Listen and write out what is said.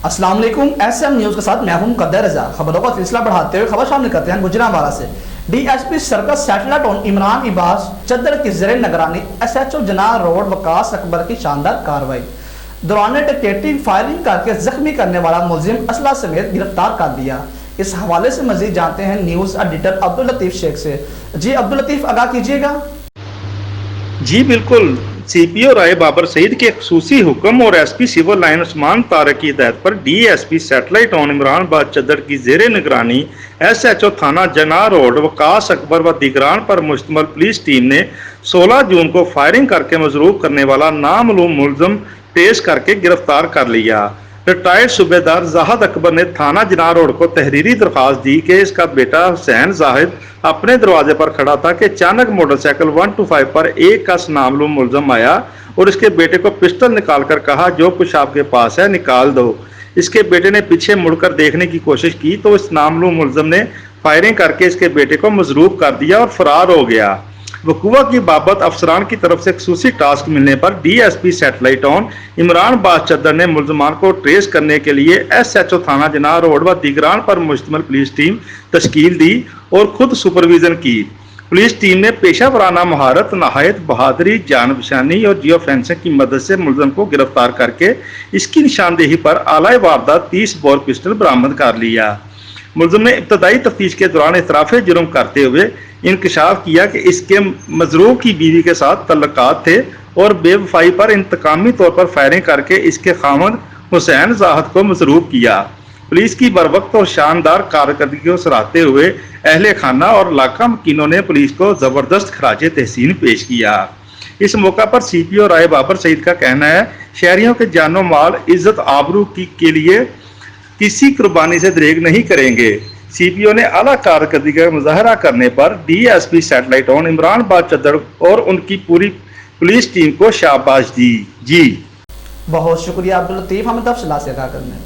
السلام علیکم، S M news کے ساتھ میں ہوں قدر رضا۔ خبروں کا سلسلہ بڑھاتے ہوئے خبر شامل کرتے ہیں گجرانوالہ سے۔ D S P circle satellite Imran Abbas Chadhar کی زیر نگرانی S H O Jinnah road Waqas Akbar کی شاندار کاروائی دوران ڈکیٹنگ فائرنگ کر کے زخمی کرنے والا ملزم اسلحہ سمیت گرفتار کر دیا۔ اس حوالے سے مزید جانتے ہیں نیوز ایڈیٹر عبداللطیف شیخ سے۔ جی عبداللطیف، آگاہ کیجیے گا۔ جی بالکل، سی پی او رائے بابر سعید کے خصوصی حکم اور S P civil line Usman Tariq کی ہدایت پر D S P satellite Imran Abbas Chadhar کی زیر نگرانی ایس ایچ او تھانہ جناح روڈ وقاص اکبر و دیگران پر مشتمل پولیس ٹیم نے 16 جون کو فائرنگ کر کے مضروب کرنے والا نامعلوم ملزم ٹریس کر کے گرفتار کر لیا۔ ریٹائرڈ صوبیدار زاہد اکبر نے تھانہ جناح روڈ کو تحریری درخواست دی کہ اس کا بیٹا حسین زاہد اپنے دروازے پر کھڑا تھا کہ اچانک موٹر سائیکل 125 پر ایک کس نامعلوم ملزم آیا اور اس کے بیٹے کو پسٹل نکال کر کہا جو کچھ آپ کے پاس ہے نکال دو۔ اس کے بیٹے نے پیچھے مڑ کر دیکھنے کی کوشش کی تو اس نامعلوم ملزم نے فائرنگ کر کے اس کے بیٹے کو مضروب کر دیا اور فرار ہو گیا۔ وقوع کی بابت افسران کی طرف سے خصوصی ٹاسک ملنے پر D S P satellite Imran Abbas Chadhar نے ملزمان کو ٹریس کرنے کے لیے ایس ایچ او تھانہ جناح روڈ و دیگران پر مشتمل پولیس ٹیم تشکیل دی اور خود سپرویژن کی۔ پولیس ٹیم نے پیشہ ورانہ مہارت، نہایت بہادری، جان بشانی اور جیو فینسنگ کی مدد سے ملزم کو گرفتار کر کے اس کی نشاندہی پر اعلی واردات 30 بور پسٹل برآمد کر لیا۔ ملزم نے ابتدائی تفتیش کے دوران اعتراف جرم کرتے ہوئے انکشاف کیا کہ اس کے مضروب کی بیوی کے ساتھ تعلقات تھے اور بے وفائی پر انتقامی طور پر فائرنگ کر کے اس کے خاوند حسین زاہد کو مضروب کیا۔ پولیس کی بروقت اور شاندار کارکردگی کو سراہتے ہوئے اہل خانہ اور علاقہ مکینوں نے پولیس کو زبردست خراج تحسین پیش کیا۔ اس موقع پر سی پی او رائے بابر سعید کا کہنا ہے، شہریوں کے جان و مال، عزت آبرو کے لیے کسی قربانی سے دریغ نہیں کریں گے۔ سی پی او نے اعلیٰ کارکردگی کا مظاہرہ کرنے پر D S P satellite Imran Abbas Chadhar اور ان کی پوری پولیس ٹیم کو شاباش دی۔ جی بہت شکریہ عبداللطیف، ہمیں تفصیلات سے آگاہ کرنے